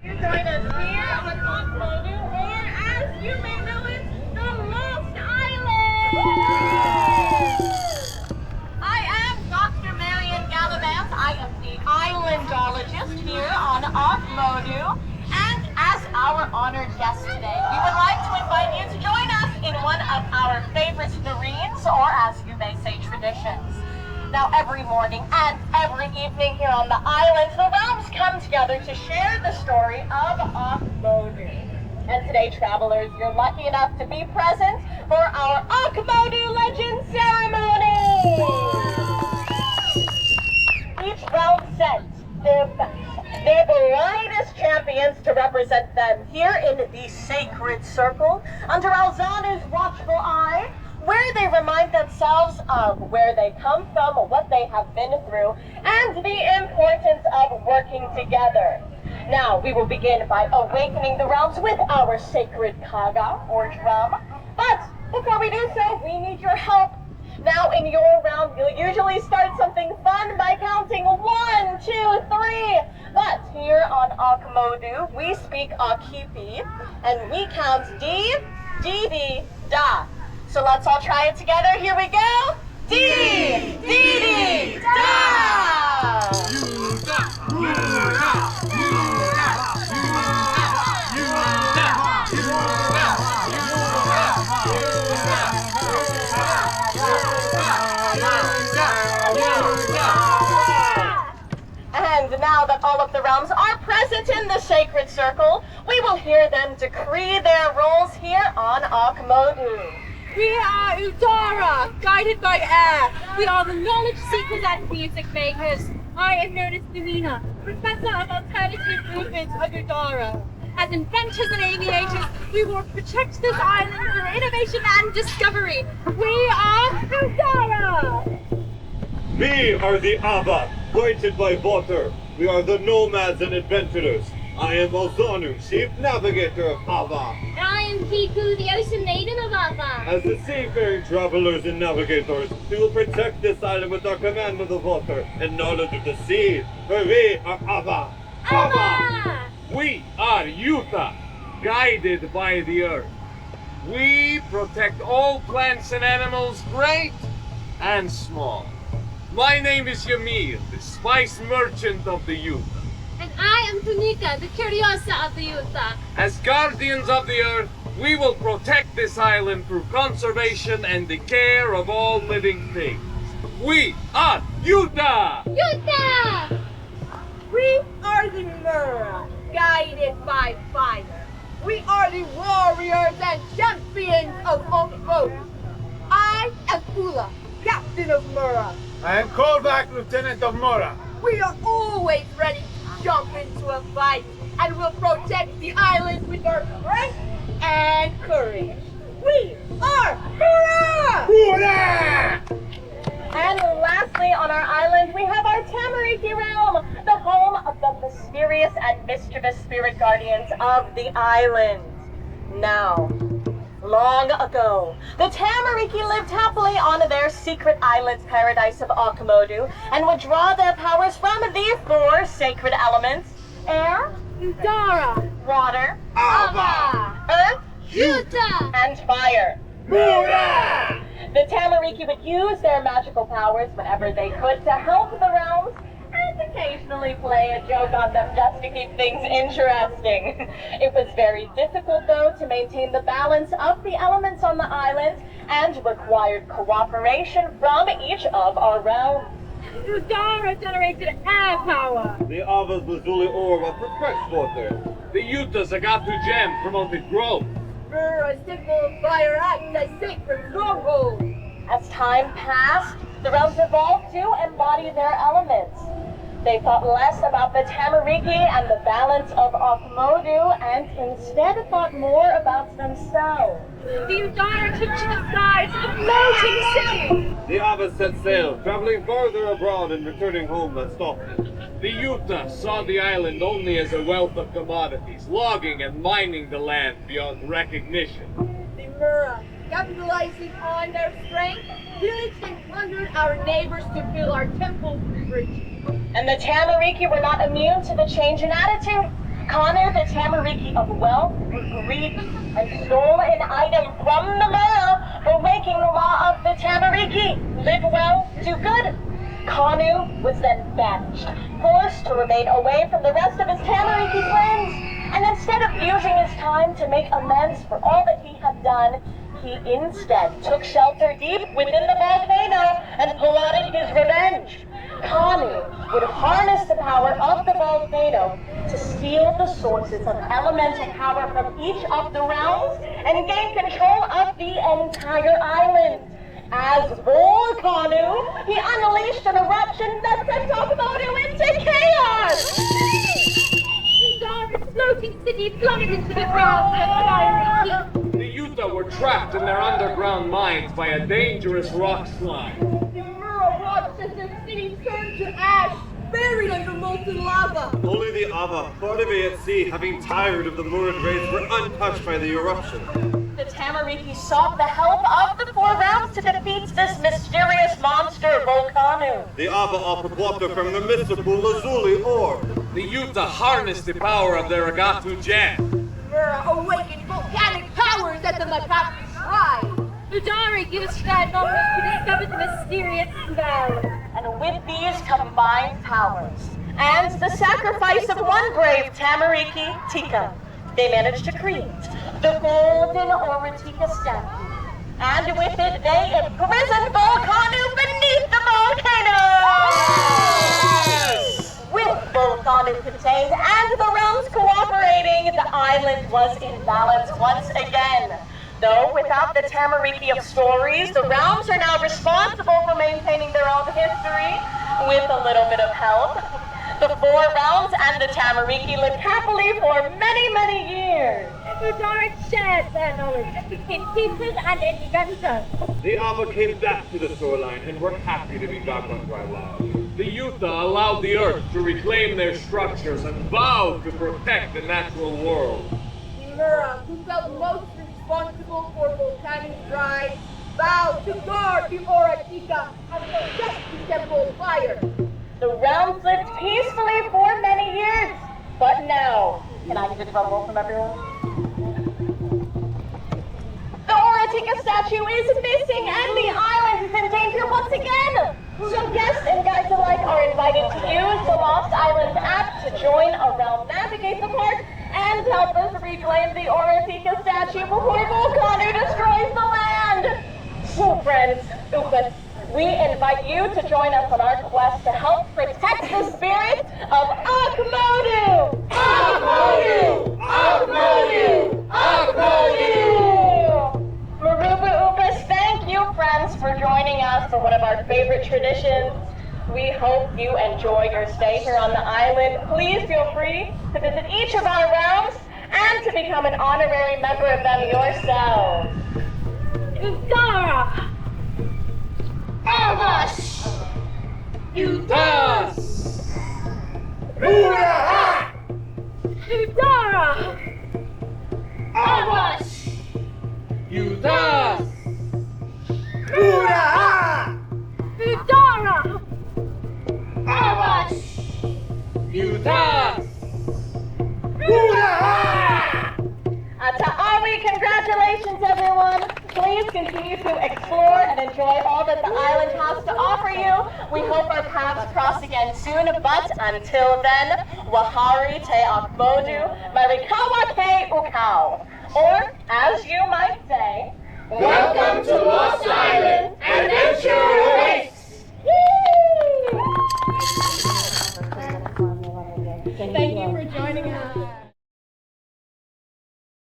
You join us here on Auk Modu, or as you may know it, the Lost Island! I am Dr. Marian Gallivan. I am the islandologist here on Auk Modu, and as our honored guest today, we would like to invite you to join us in one of our favorite marines, or as you may say, traditions. Now, every morning and every evening here on the island, the realms come together to share the story of Auk Modu. And today, travelers, you're lucky enough to be present for our Auk Modu Legends Ceremony! Each realm sent their brightest champions to represent them here in the sacred circle under Alzanu's watchful eye, where they remind themselves of where they come from, what they have been through, and the importance of working together. Now, we will begin by awakening the realms with our sacred kaga, or drum. But before we do so, we need your help. Now, in your round, you'll usually start something fun by counting 1, 2, 3. But here on Auk Modu, we speak Aukipi, and we count D, D, D, Da. So let's all try it together. Here we go. D, D, D, Da! And now that all of the realms are present in the sacred circle, we will hear them decree their roles here on Auk Modu. We are Udara, guided by air. We are the knowledge seekers and music makers. I am known as Lumina, Professor of Alternative Movements of Udara. As inventors and aviators, we will protect this island through innovation and discovery. We are Udara! We are the Ava, pointed by water. We are the nomads and adventurers. I am Ozonu, Chief Navigator of Ava. And I am Kiku, the Ocean Maiden of Ava. As the seafaring travelers and navigators, we will protect this island with our command of the water and knowledge of the sea. For we are Ava. Ava! We are Yuta, guided by the earth. We protect all plants and animals, great and small. My name is Yamil, the spice merchant of the Yuta. And I am Tunika, the Curiosa of the Yuta. As guardians of the earth, we will protect this island through conservation and the care of all living things. We are Yuta! Yuta! We are the Mura, guided by fire. We are the warriors and champions of Auk Modu. I am Ula, captain of Mura. I am Kolbak, lieutenant of Mura. We are always ready to jump into a fight and will protect the island with our strength and courage. We are Mura! Hurrah! And lastly, on our island, we have our Tamariki realm, the home of the mysterious and mischievous spirit guardians of the island. Now, long ago, the Tamariki lived happily on their secret island's paradise of Auk Modu and would draw their powers from the 4 sacred elements: air, Udara, water, Ava! earth, Yuta! and fire. Hurrah! The Tamariki would use their magical powers whenever they could to help the realms and occasionally play a joke on them just to keep things interesting. It was very difficult, though, to maintain the balance of the elements on the island and required cooperation from each of our realms. Udara generated air power. The Ava's Lazuli Orb for fresh water. The Yuta's Agatu Gem promoted growth. Mura symbol fire acts as sacred stronghold. As time passed, the realms evolved to embody their elements. They thought less about the Tamariki and the balance of Auk Modu and instead thought more about themselves. The Udara took to the skies, a floating city. The Ava set sail, traveling farther abroad and returning home less often. The Yuta saw the island only as a wealth of commodities, logging and mining the land beyond recognition. The Mura, capitalizing on their strength, pillaged and plundered our neighbors to fill our temples with riches. And the Tamariki were not immune to the change in attitude. Connor, the Tamariki of wealth, was greedy and stole an item from the Mura for making the law of the Tamariki. Live well, do good. Kanu was then banished, forced to remain away from the rest of his Tamariki friends, and instead of using his time to make amends for all that he had done, he instead took shelter deep within the volcano and plotted his revenge. Kanu would harness the power of the volcano to steal the sources of elemental power from each of the realms and gain control of the entire island. As Volcano, he unleashed an eruption that sent Auk Modu into chaos! The floating city plummeted into the ground with a fiery heat. The Yuta were trapped in their underground mines by a dangerous rock slide. The Mura rock system city turned to ash, buried under molten lava. Only the Ava, far away at sea, having tired of the lurid rays, were untouched by the eruption. The Tamariki sought the help of the four realms to defeat this mysterious monster, Volcano. The Ava offered water from the mystical Lazuli orb. The Yuta harnessed the power of their Agatu Jen. Mura awakened volcanic powers at the Makati Shrine. Udari used that knowledge to discover the mysterious spell. And with these combined powers, and the sacrifice of one brave Tamariki, Tika, they managed to create the golden Oratika statue. And with it, they imprisoned Volcano beneath the volcano! Yes! With Volcano contained and the realms cooperating, the island was in balance once again. Though without the Tamariki of stories, the realms are now responsible for maintaining their own history with a little bit of help. The four realms and the Tamariki lived happily for many, many years. Udari shared their knowledge and became teachers and inventors. The Ava came back to the shoreline and were happy to be back on dry land. The Yuta allowed the earth to reclaim their structures and vowed to protect the natural world. The Mura, who felt most responsible for volcanic rise, vowed to guard the Oratika and protect the temple fire. The realms lived peacefully for many years, but now, can I get a drum roll from everyone? The Oratika statue is missing and the island is in danger once again! So guests and guides alike are invited to use the Lost Islands app to join a realm navigate the park and help us reclaim the Oratika statue before Volcano destroys the land! So friends, Upas, we invite you to join us on our quest to help protect the spirit of Auk Modu! Auk Modu! Auk Modu! Auk Modu! Maruba Upas, thank you friends for joining us for one of our favorite traditions. We hope you enjoy your stay here on the island. Please feel free to visit each of our realms and to become an honorary member of them yourselves. Udara! Elvis! Yutas! Hurrah! Udara! Elvis! Yutas! Hurrah! Udara! Elvis! Yutas! Hurrah! Ta'awi, congratulations everyone! Please continue to explore and enjoy all that the island has to offer you. We hope our paths cross again soon, but until then, Wahari te Auk Modu, Marikawa ke Ukau. Or, as you might say, Welcome to Lost Island, adventure awaits! Thank you for joining us.